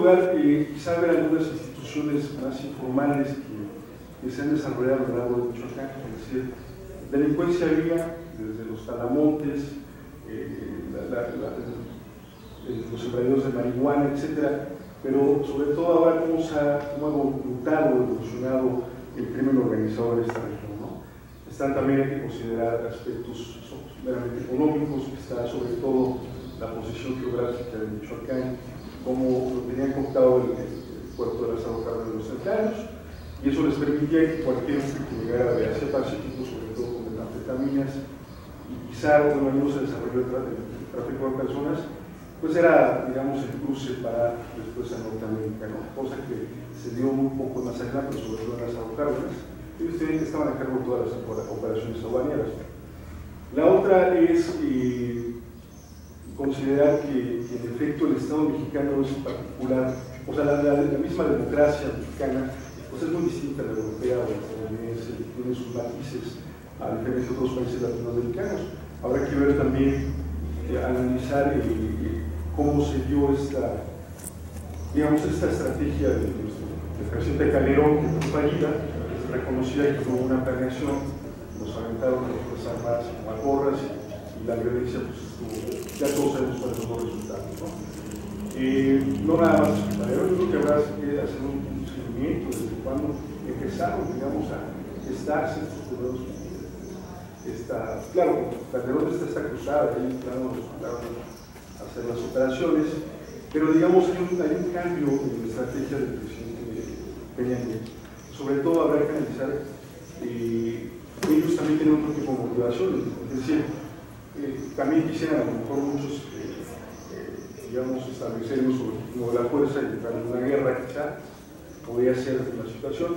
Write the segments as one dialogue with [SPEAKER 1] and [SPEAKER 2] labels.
[SPEAKER 1] lugar, quizá ver algunas instituciones más informales que se han desarrollado a lo largo de Michoacán, es decir, delincuencia había desde los talamontes, los sembradíos de marihuana, etcétera, pero sobre todo ahora cómo ha mutado, evolucionado el crimen organizado en esta región, ¿no? También hay que considerar aspectos meramente económicos, que está sobre todo la posición geográfica de Michoacán, cómo lo tenían contado el puerto de las Aguas de los Centrales, y eso les permitía que cualquier hombre que llegara de Asia Pacífico, sobre todo con metanfetaminas, y quizá bueno, no se desarrolló el tráfico de personas, pues era, digamos, el cruce para después a Norteamérica, ¿no? Cosa que se dio muy poco más allá, pero sobre todo en las Aguas. Ellos estaban a cargo de todas las operaciones aduaneras. La otra es considerar que en efecto el Estado mexicano es particular, o sea, la misma democracia mexicana pues es muy distinta a la europea o la estadounidense, tiene sus matices a diferencia de otros países latinoamericanos. Habrá que ver también, analizar cómo se dio esta estrategia del presidente Calderón, que fue fallida, que se reconocía que hubo una planeación, nos aventaron las Fuerzas Armadas como a gorras y la violencia pues estuvo, ya todos sabemos cuáles son los resultados, ¿no? No nada más Calderón, yo creo que habrá que hacer un seguimiento desde cuando empezaron, digamos, a gestarse estos periodos. Claro, Calderón está cruzada, ahí claro, resultaron hacer las operaciones, pero digamos hay un cambio en la estrategia del presidente Peña Nieto. Sobre todo habrá que analizar, ellos también tienen otro tipo de motivaciones, es decir, también quisieran a lo mejor muchos, digamos, establecer el uso como de la fuerza y entrar en una guerra, quizá, podría ser una situación,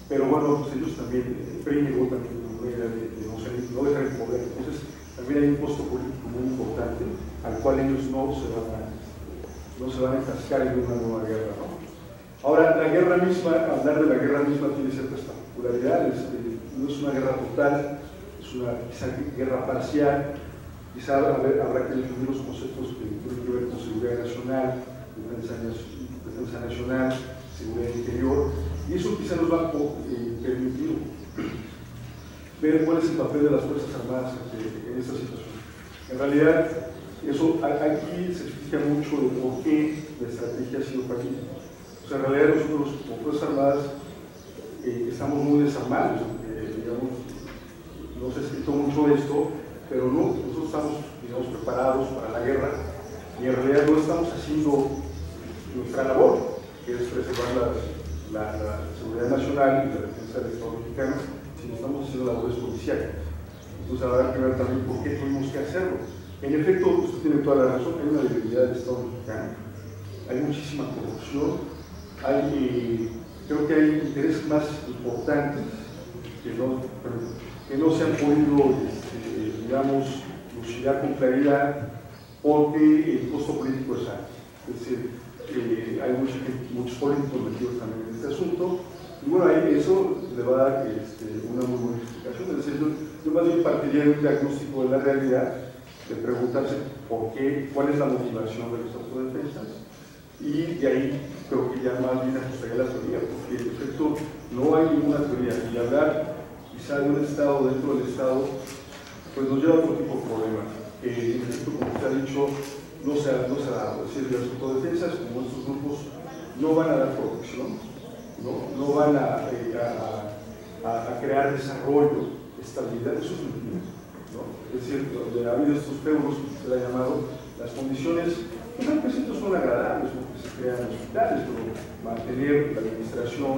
[SPEAKER 1] pero bueno, pues ellos también, el PRI llegó también de manera de no dejar el poder, entonces también hay un costo político muy importante al cual ellos no se van a enfrascar en una nueva guerra, ¿no? Ahora, la guerra misma, hablar de la guerra misma tiene ciertas particularidades, no es una guerra total, es una quizá guerra parcial, quizá habrá que definir los conceptos que tienen que ver con seguridad nacional, defensa nacional, seguridad interior, y eso quizá nos va a permitir ver cuál es el papel de las Fuerzas Armadas en esta situación. En realidad, eso aquí se explica mucho de por qué la estrategia ha sido fallida. O sea, en realidad nosotros como Fuerzas Armadas estamos muy desarmados, digamos, no se ha escrito mucho de esto, pero no, nosotros estamos, digamos, preparados para la guerra y en realidad no estamos haciendo nuestra labor, que es preservar la seguridad nacional y la defensa del Estado mexicano, sino estamos haciendo labores policiales. Entonces habrá que ver también por qué tuvimos que hacerlo. En efecto, usted tiene toda la razón, hay una debilidad del Estado mexicano, hay muchísima corrupción, creo que hay intereses más importantes que no se han podido, digamos, lucidar con claridad porque el costo político es alto. Es decir, hay muchos políticos metidos también en este asunto, y bueno, ahí eso le va a dar una muy buena explicación. Es decir, yo más bien partiría de un diagnóstico de la realidad, de preguntarse cuál es la motivación de las autodefensas, y de ahí creo que ya más bien ajustaría la teoría, porque en efecto no hay ninguna teoría, y hablar quizá de un Estado dentro del Estado, pues nos lleva a otro tipo de problemas, que en efecto, como usted ha dicho, no se ha dado. Es decir, las autodefensas, como estos grupos, no van a dar protección, no van a crear desarrollo, estabilidad, eso es mentira, ¿no? Es decir, donde ha habido estos feudos, que se le ha llamado, las condiciones, pues al principio son agradables, porque se crean hospitales, pero mantener la administración,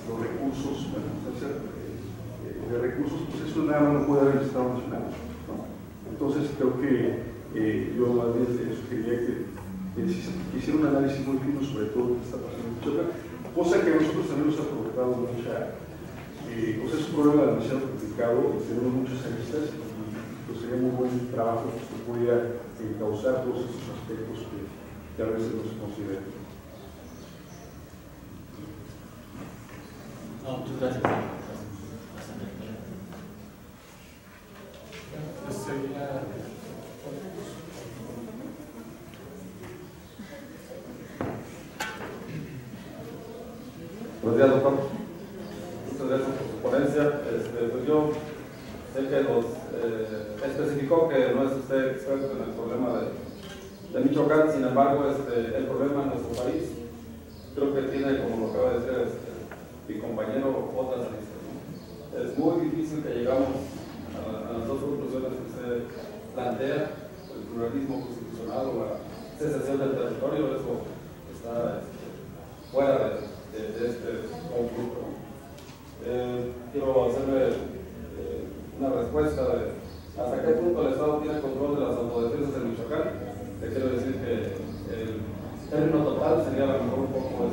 [SPEAKER 1] los recursos, la administración de recursos, pues eso nada más no puede haber el Estado Nacional, ¿no? Entonces creo que yo más bien sugeriría que se hiciera un análisis muy fino sobre todo lo que está pasando en Michoacán, cosa que a nosotros también nos ha provocado mucha, pues es un problema demasiado complicado, tenemos muchas aristas y pues sería muy buen trabajo que se pudiera encauzar todos esos aspectos que a veces no se consideran.
[SPEAKER 2] No, muchas gracias. Buenos días, doctor. Muchas gracias por su ponencia. Pues yo sé que nos especificó que no es usted experto en el problema de Michoacán, sin embargo, el problema en nuestro país creo que tiene, como lo acaba de decir mi compañero, otras aristas, ¿no? Es muy difícil que llegamos a las dos conclusiones que usted plantea, el pluralismo constitucional o la cesación del territorio. Eso está fuera de este conflicto. Quiero hacerle una respuesta de hasta qué punto el Estado tiene control de las autodefensas en Michoacán. Le quiero decir que el término total sería a lo mejor un poco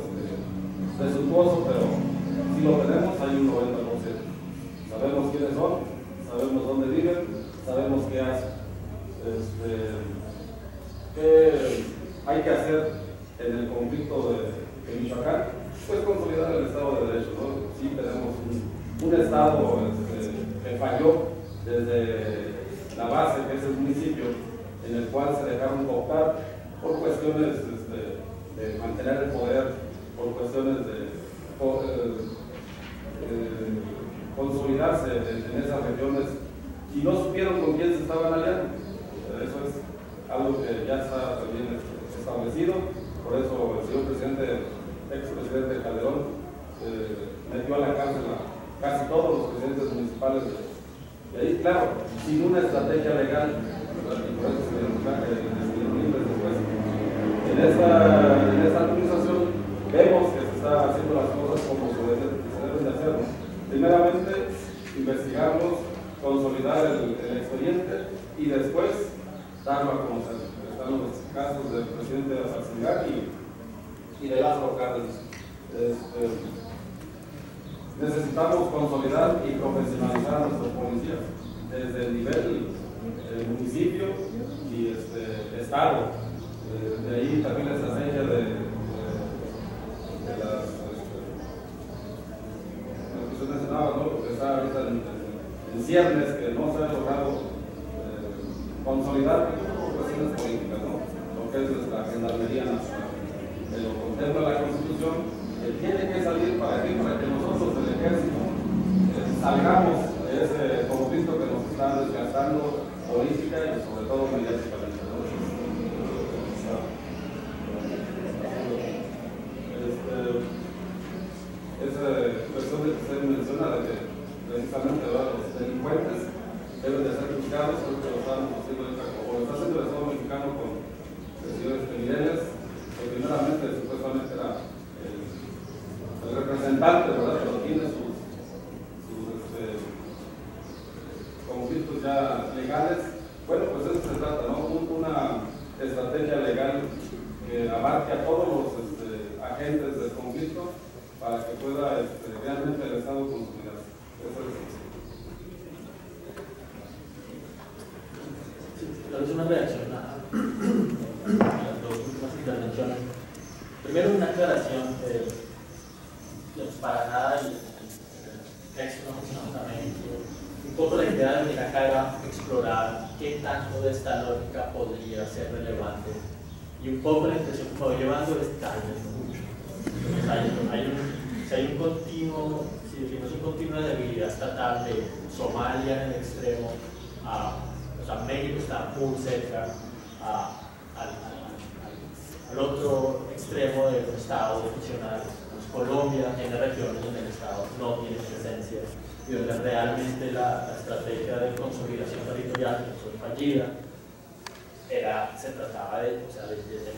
[SPEAKER 2] presuntuoso, pero si lo tenemos hay un 90%. Sabemos quiénes son, sabemos dónde viven, sabemos qué hacen. ¿Qué hay que hacer en el conflicto de Michoacán? Pues consolidar el Estado de Derecho, ¿no? Sí tenemos un Estado que falló desde la base, que es el municipio, en el cual se dejaron cooptar por cuestiones de mantener el poder, por cuestiones de consolidarse en esas regiones, y no supieron con quién se estaban aliando. Eso es algo que ya está también establecido. Por eso el señor presidente, expresidente Calderón, metió a la cárcel a casi todos los presidentes municipales de ahí, claro, sin una estrategia legal, y por eso se dieron libres después. En esta administración vemos que se está haciendo las cosas como se deben de hacer. Primeramente, investigarlos, consolidar el expediente y después darlo a conocer. Están los casos del presidente Azarzingán y de Lázaro Cárdenas. Necesitamos consolidar y profesionalizar a nuestros policías desde el nivel municipio y estado. De ahí también la estrategia de las lo que usted mencionaba, ¿no? Lo que está ahorita en ciernes, que no se ha logrado consolidar por cuestiones políticas, ¿no? Lo que es nuestra Gendarmería Nacional. En lo contempla la Constitución, tiene que salir para que nosotros del Ejército salgamos de ese conflicto que nos está desgastando política y sobre todo mediáticamente, ¿no? Esa cuestión que usted menciona de que precisamente los delincuentes deben de ser juzgados, creo que lo estamos haciendo, o lo está haciendo el Estado mexicano con el señor Mireles, que primeramente supuestamente era el representante, ¿verdad? Pero tiene sus conflictos ya legales. Bueno, pues eso se trata, ¿no? Una estrategia legal que abarque a todos los agentes del conflicto para que pueda realmente el Estado consolidarse.
[SPEAKER 3] Es una reacción a las dos últimas intervenciones. Primero, una aclaración. Para nada el texto no funciona también. Un poco la idea de venir acá era explorar qué tanto de esta lógica podría ser relevante, y un poco la impresión que me voy llevando es tal vez mucho. Si hay un continuo, si decimos un continuo de debilidad estatal de Somalia en el extremo, o sea, México está muy cerca al otro extremo del Estado funcional. Colombia tiene regiones donde el Estado no tiene presencia y donde realmente la estrategia de consolidación territorial, que fue fallida, se trataba de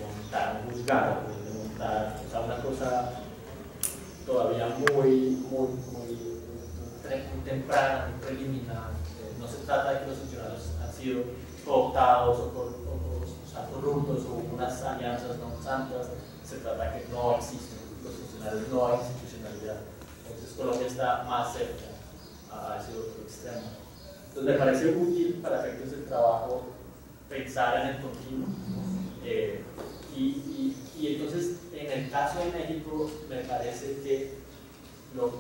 [SPEAKER 3] montar un juzgado, de montar, una cosa todavía muy temprana, muy preliminar. No se trata de que los funcionarios han sido cooptados o corruptos o unas alianzas no santas, se trata de que no existen los funcionarios, no hay institucionalidad. Entonces Colombia está más cerca a ese otro extremo. Entonces me parece útil para efectos del trabajo pensar en el continuo. Y entonces en el caso de México me parece que lo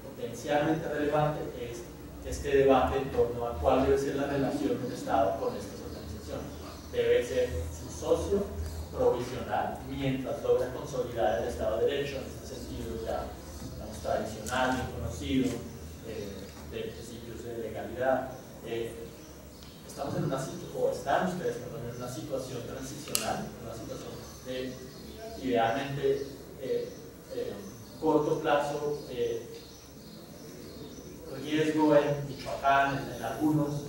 [SPEAKER 3] potencialmente relevante es este debate en torno a cuál debe ser la relación del Estado con estas organizaciones. Debe ser su socio provisional mientras logra consolidar el Estado de Derecho. En este sentido ya tradicional, bien conocido, de principios de legalidad. Estamos en una situación transicional, una situación de idealmente corto plazo, riesgo en Michoacán, en algunos,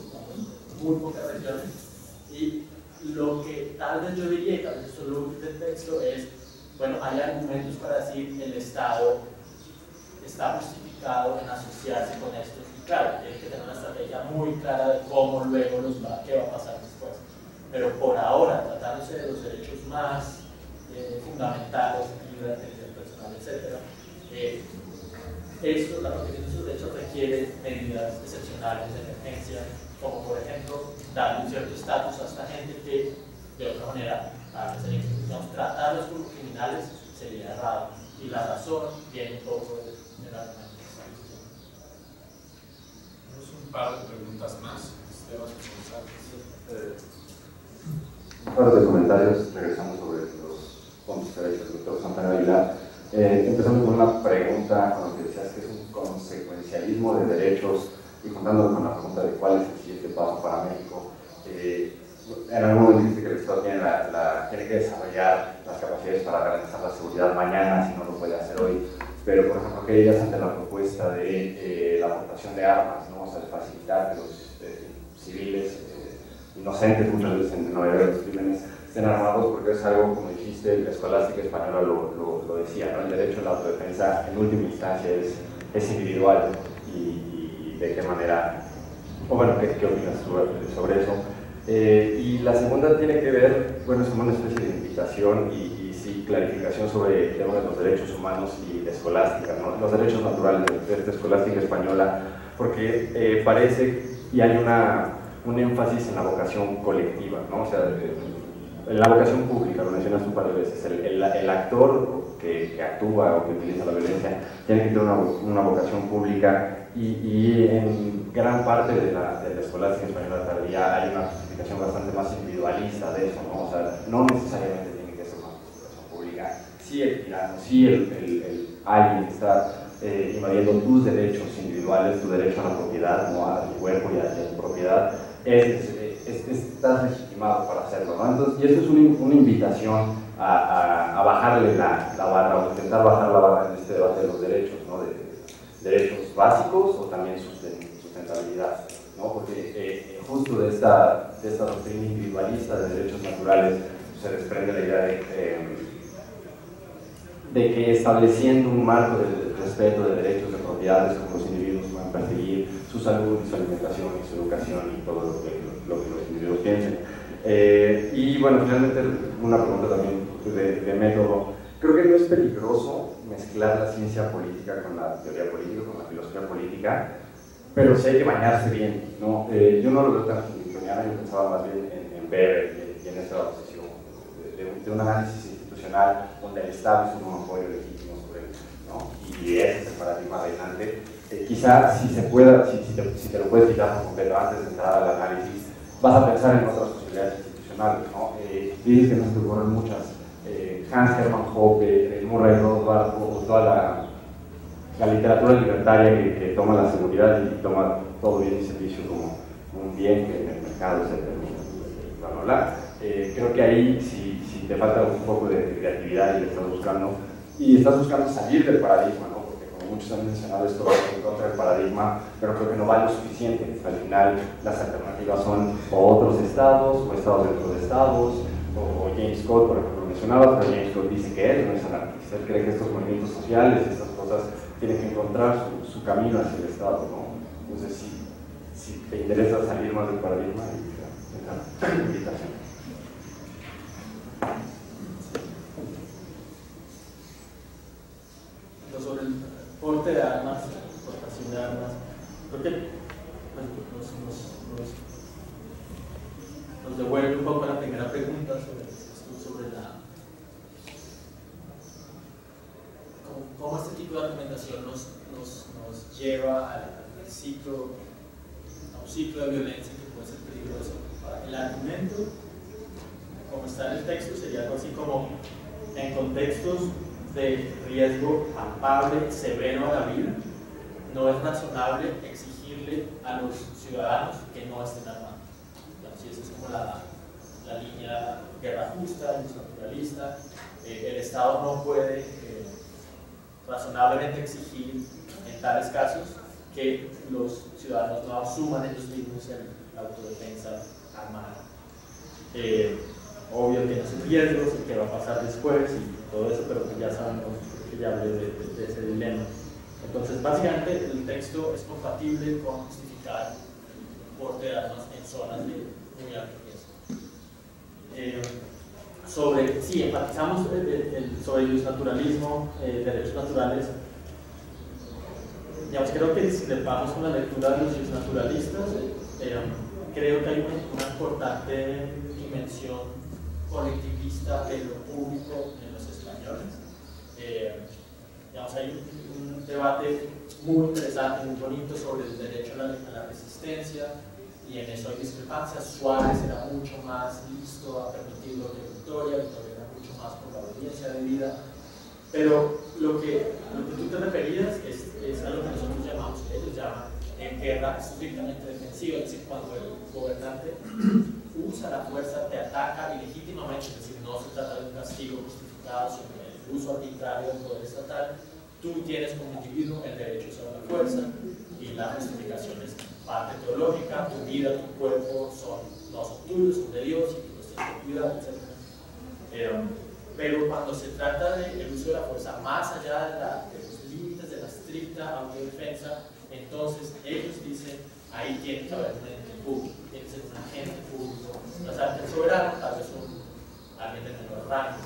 [SPEAKER 3] muy pocas regiones, y lo que tal vez yo diría, y tal vez eso lo útil del texto, es, bueno, hay argumentos para decir que el Estado está justificado en asociarse con estos, y claro, tiene que tener una estrategia muy clara de cómo luego qué va a pasar después. Pero por ahora, tratándose de los derechos más fundamentales, libertad personal, etc., la protección de esos derechos requiere medidas excepcionales de emergencia, como por ejemplo dar un cierto estatus a esta gente que de otra manera tratarlos como criminales sería errado, y la razón viene un poco de la argumentación.
[SPEAKER 4] Tenemos un par de preguntas más.
[SPEAKER 5] Un par de comentarios regresando sobre los fondos de derechos del doctor Santana Aguilar. Empezando con una pregunta con lo que decías que es un consecuencialismo de derechos, y juntándolo con la pregunta de cuál es el siguiente paso para México. En algún momento dijiste que el Estado tiene que desarrollar las capacidades para garantizar la seguridad mañana, si no lo puede hacer hoy. Pero, por ejemplo, ¿qué dirías ante la propuesta de la aportación de armas, ¿no? O sea, de facilitar que los civiles inocentes, muchas veces en la mayoría de los crímenes, estén armados? Porque es algo, como dijiste, la escolástica española lo decía, ¿no? El derecho a la autodefensa en última instancia es individual, y de qué manera, o bueno, ¿qué opinas sobre eso? Y la segunda tiene que ver, bueno, es como una especie de invitación y sí, clarificación sobre el tema de los derechos humanos y de escolástica, ¿no? Los derechos naturales de esta escolástica española, porque parece, y hay un énfasis en la vocación colectiva, ¿no? O sea, en la vocación pública, lo mencionaste un par de veces, el actor que actúa o que utiliza la violencia tiene que tener una vocación pública, y en gran parte de la escolástica española tardía hay una justificación bastante más individualista de eso, ¿no? O sea, no necesariamente tiene que ser una justificación pública. Si el tirano, si alguien está invadiendo tus derechos individuales, tu derecho a la propiedad, ¿no? A tu cuerpo y a tu propiedad, estás legitimado para hacerlo, ¿no? Entonces, y esto es una invitación a bajarle la barra, o intentar bajar la barra en este debate de los derechos, ¿no? De derechos básicos o también sustentabilidad, ¿no? Porque justo de esta doctrina individualista de derechos naturales se desprende la idea de que estableciendo un marco de respeto de derechos de propiedades, como los individuos pueden perseguir su salud y su alimentación y su educación y todo lo que los individuos piensen. Y bueno, finalmente una pregunta también de método. Creo que no es peligroso mezclar la ciencia política con la teoría política, con la filosofía política, pero sí hay que bañarse bien, ¿no? Yo no lo veo tan newtoniano, yo pensaba más bien en Weber y en esta obsesión de un análisis institucional donde el Estado es un monopolio legítimo sobre él, ¿no? Y ese es el paradigma reinante. Quizá si te lo puedes quitar por completo antes de entrar al análisis, vas a pensar en otras posibilidades institucionales, ¿no? Dices que no se te ocurren muchas. Hans Hermann Hoppe, Murray Rothbard, o toda la literatura libertaria que toma la seguridad y toma todo bien y servicio como un bien que en el mercado se termina. Creo que ahí, si te falta un poco de creatividad y estás buscando salir del paradigma, ¿no? Porque como muchos han mencionado, esto va en contra del paradigma, pero creo que no va lo suficiente. Al final, las alternativas son o otros estados, o estados dentro de estados, o James Scott, por ejemplo, mencionaba, pero James Scott dice que él no es anarquista, él cree que estos movimientos sociales, estas cosas, tienen que encontrar su camino hacia el Estado, ¿no? Entonces, si te interesa salir más del paradigma, esa invitación.
[SPEAKER 3] Sobre el porte de armas, exportación de armas, creo que nos devuelve un poco a la primera pregunta sobre cómo este tipo de argumentación nos lleva a un ciclo de violencia que puede ser peligroso. El argumento, como está en el texto, sería algo así como: en contextos de riesgo palpable, severo a la vida, no es razonable exigirle a los ciudadanos que no estén armados. Entonces, esa es como la línea guerra justa, naturalista. El Estado no puede razonablemente exigir en tales casos que los ciudadanos no asuman ellos mismos la autodefensa armada. Obvio que no son riesgos y qué va a pasar después y todo eso, pero ya sabemos que ya hablé de ese dilema. Entonces, básicamente, el texto es compatible con justificar el porte de armas en zonas de muy alto riesgo. Sí, enfatizamos sobre el naturalismo, derechos naturales. Digamos, creo que si discrepamos con la lectura de los naturalistas, creo que hay una importante dimensión colectivista de lo público en los españoles. Digamos, hay un debate muy interesante, muy bonito sobre el derecho a la resistencia, y en eso hay discrepancias. Suárez era mucho más listo a permitirlo que Victoria era mucho más por la obediencia de vida, pero lo que tú te referías es a lo que nosotros llamamos, ellos llaman guerra estrictamente defensiva, es decir, cuando el gobernante usa la fuerza, te ataca ilegítimamente, es decir, no se trata de un castigo justificado sobre el uso arbitrario del poder estatal. Tú tienes como individuo el derecho sobre la fuerza, y la justificación es parte teológica. Tu vida, tu cuerpo no son tuyos, son de Dios y tú los tienes que cuidar, etc. Pero cuando se trata del uso de la fuerza más allá de los límites de la estricta autodefensa, entonces ellos dicen, ahí tiene que haber un ente público, tiene que ser un agente público. O sea, el soberano tal vez alguien de menor rango.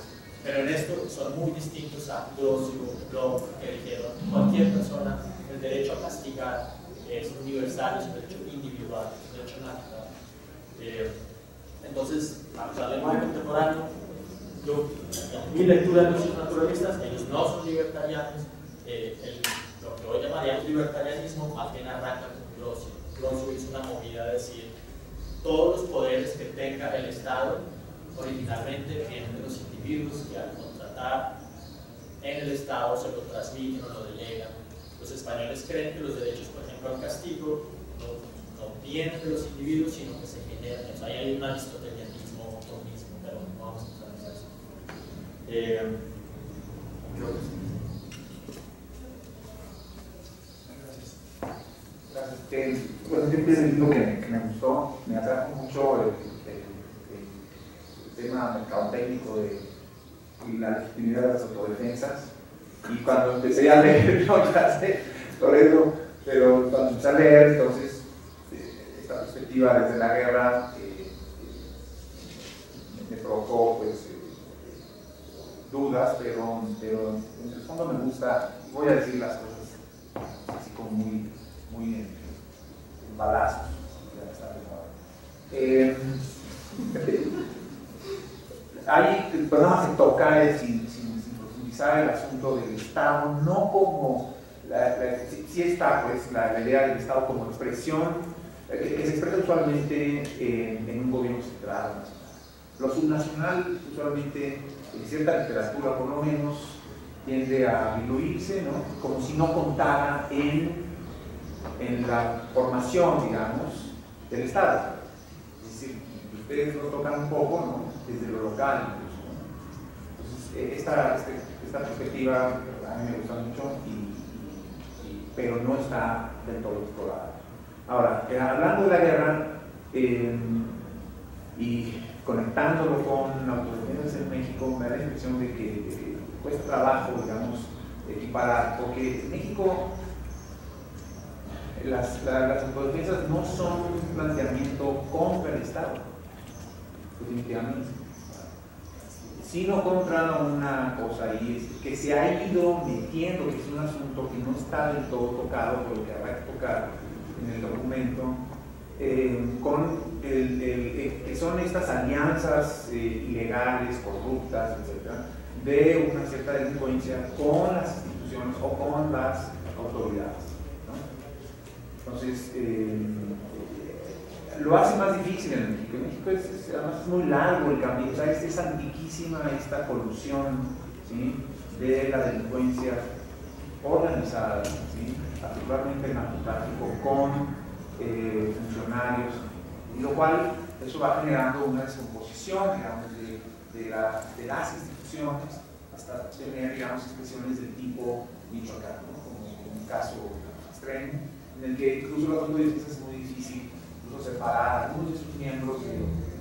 [SPEAKER 3] Pero en esto son muy distintos a Grocio, Bloch, que dijeron, cualquier persona, el derecho a castigar es universal, es un derecho individual, es un derecho natural. Entonces, al lenguaje contemporáneo, mi lectura de los naturalistas, ellos no son libertarianos. Lo que hoy llamaríamos libertarianismo más bien arranca con Grocio. Grocio hizo una movida de decir, todos los poderes que tenga el Estado originalmente vienen de los individuos que al contratar en el Estado se lo transmiten o lo delegan. Los españoles creen que los derechos, por ejemplo, al castigo, no vienen de los individuos, sino que se generan. O sea, ahí hay un aristotelianismo, tomismo, pero no vamos a entrar en eso. Creo que sí.
[SPEAKER 6] Gracias. Bueno, yo empiezo diciendo que me gustó, me atrajo mucho el tema mercadotécnico y la legitimidad de las autodefensas. Y cuando empecé a leer, no, ya sé, por eso, pero cuando empecé a leer, entonces, esta perspectiva desde la guerra me provocó, pues, dudas, pero en el fondo me gusta, voy a decir las cosas así como muy en balazos. Ahí el programa se toca sin profundizar el asunto del Estado, no como sí está pues la idea del Estado como expresión que se expresa usualmente en un gobierno central nacional. Lo subnacional usualmente en cierta literatura por lo menos tiende a diluirse, ¿no? Como si no contara en la formación, digamos, del Estado. Es decir, ustedes lo tocan un poco, ¿no? Desde lo local incluso, ¿no? Entonces, esta perspectiva a mí me gusta mucho, pero no está del todo explorada. Ahora, hablando de la guerra y conectándolo con autodefensas en México, me da la impresión de que cuesta trabajo, digamos, equiparar, porque en México las autodefensas no son un planteamiento contra el Estado, definitivamente, sino contra una cosa ahí que se ha ido metiendo, que es un asunto que no está del todo tocado, pero que habrá que tocar en el documento, que son estas alianzas ilegales, corruptas, etcétera, de una cierta delincuencia con las instituciones o con las autoridades, ¿no? Entonces, lo hace más difícil en México. En México además es muy largo el camino, o sea, es antiquísima esta colusión, ¿sí? de la delincuencia organizada, ¿sí? Particularmente el narcotráfico, con funcionarios, y lo cual eso va generando una descomposición, digamos, de las instituciones, hasta tener, digamos, expresiones del tipo Michoacán, ¿no? Como un caso extremo, en el que incluso los puntos de vista es muy difícil incluso separar a algunos de sus miembros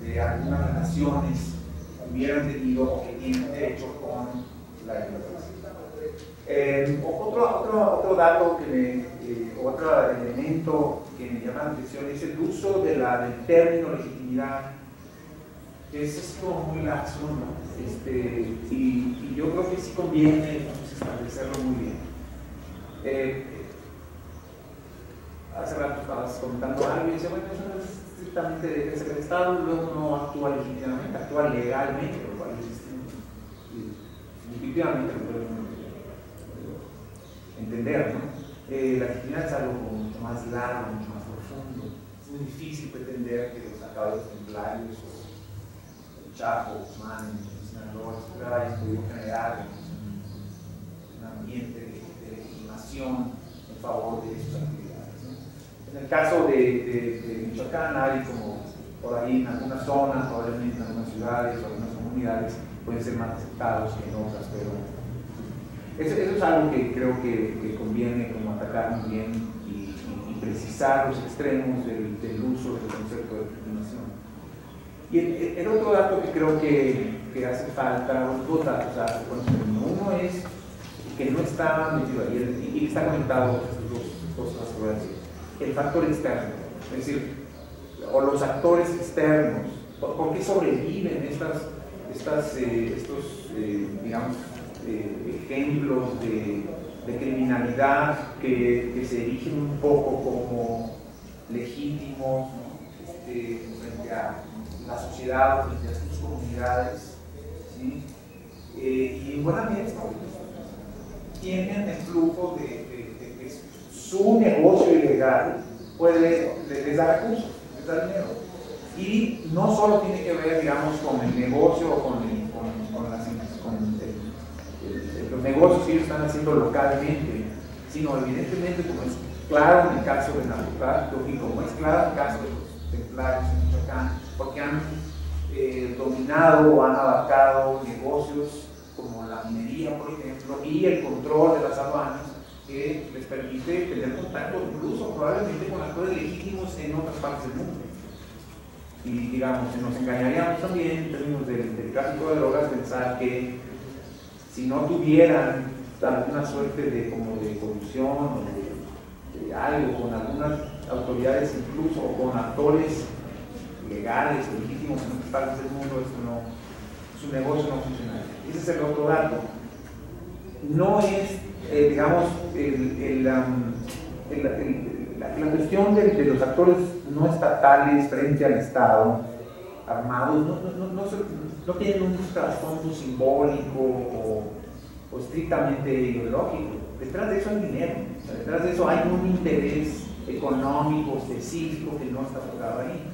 [SPEAKER 6] de algunas relaciones que hubieran tenido o que tienen derecho con la democracia. Otro dato otro elemento que me llama la atención es el uso del término legitimidad. Es como muy laxo, ¿no? Y yo creo que sí conviene establecerlo muy bien. Hace rato estabas comentando algo y decía, bueno, eso no es estrictamente de que el Estado luego no actúa legítimamente, actúa legalmente, lo cual es distinto. Y definitivamente lo podemos entender, ¿no? La legitimidad es algo mucho más largo, mucho más profundo. Es muy difícil pretender que los acabados templarios o el Chapo, Guzmán, Sinaloa, etcétera, pudieron generar un ambiente de legitimación en favor de sus actividades, ¿no? En el caso de Michoacán, hay como por ahí en algunas zonas, probablemente en algunas ciudades o algunas comunidades, pueden ser más aceptados que en otras, pero eso es algo que creo que conviene como atacar muy bien y precisar los extremos del uso del concepto de legitimación. Y el otro dato que creo que hace falta, los dos datos hace uno es que no está metido ahí, y está conectado estos dos cosas que voy a decir. El factor externo, es decir, o los actores externos, ¿por qué sobreviven estos digamos, ejemplos de criminalidad que se erigen un poco como legítimos, ¿no? Frente a la sociedad, frente a sus comunidades, ¿sí? Y en buena medida tienen el flujo de que su negocio ilegal les da recursos, les da dinero. Y no solo tiene que ver, digamos, con el negocio o con los negocios que ellos están haciendo localmente, sino evidentemente, como es claro en el caso del narcotráfico y como es claro en el caso de los templarios en Michoacán, porque han dominado o han abarcado negocios como la minería, por ejemplo, y el control de las aduanas, que les permite tener contacto incluso probablemente con actores legítimos en otras partes del mundo. Y digamos, nos engañaríamos también en términos del tráfico de drogas pensar que si no tuvieran alguna suerte de corrupción o de algo con algunas autoridades, incluso o con actores legales o legítimos en otras partes del mundo, su negocio no funcionaría. Ese es el otro dato. No es, digamos, la cuestión de los actores no estatales frente al Estado, armados, no tienen un trasfondo simbólico o estrictamente ideológico. Detrás de eso hay dinero, detrás de eso hay un interés económico específico que no está tocado ahí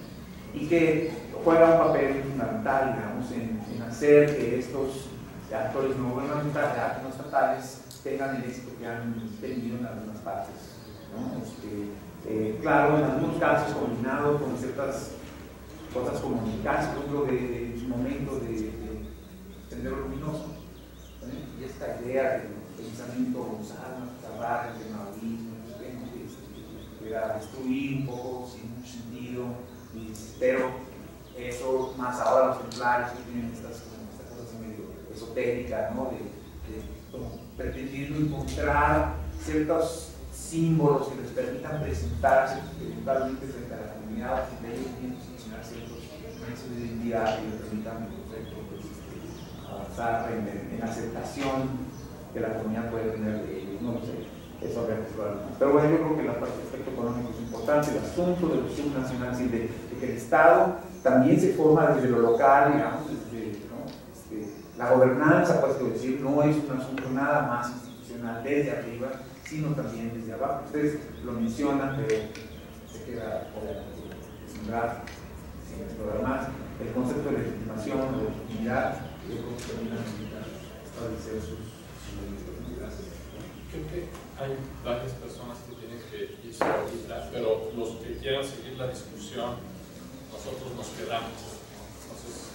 [SPEAKER 6] y que juega un papel fundamental, digamos, en hacer que estos actores no gubernamentales, no estatales, tengan el éxito que han tenido en algunas partes, ¿no? Claro, en algunos casos combinado con ciertas cosas como en el caso, por ejemplo, de su momento de Sendero Luminoso, ¿sí? Y esta idea del pensamiento Gonzalo, Carrara, del maoísmo, que era destruir un poco sin mucho sentido, pero eso más ahora los templarios que tienen estas cosas medio esotéricas, ¿no? Como pretendiendo encontrar ciertos símbolos que les permitan presentarse principalmente frente a la comunidad, y de ellos mismos funcionar ciertos elementos de identidad y les permitan avanzar en aceptación que la comunidad puede tener de ellos. No lo sé, eso habría que explorar más. Pero bueno, yo creo que el aspecto económico es importante, el asunto de los subnacionales y de que el Estado también se forma desde lo local, digamos, desde, ¿no? La gobernanza, pues decir, no es un asunto nada más institucional desde arriba, sino también desde abajo. Ustedes lo mencionan, pero se queda sembrar sin explorar más. El concepto de legitimación o de legitimidad, yo creo que también necesita establecer sus
[SPEAKER 4] Creo que hay varias personas que tienen que irse ahorita, pero los que quieran seguir la discusión, nosotros nos quedamos. Entonces,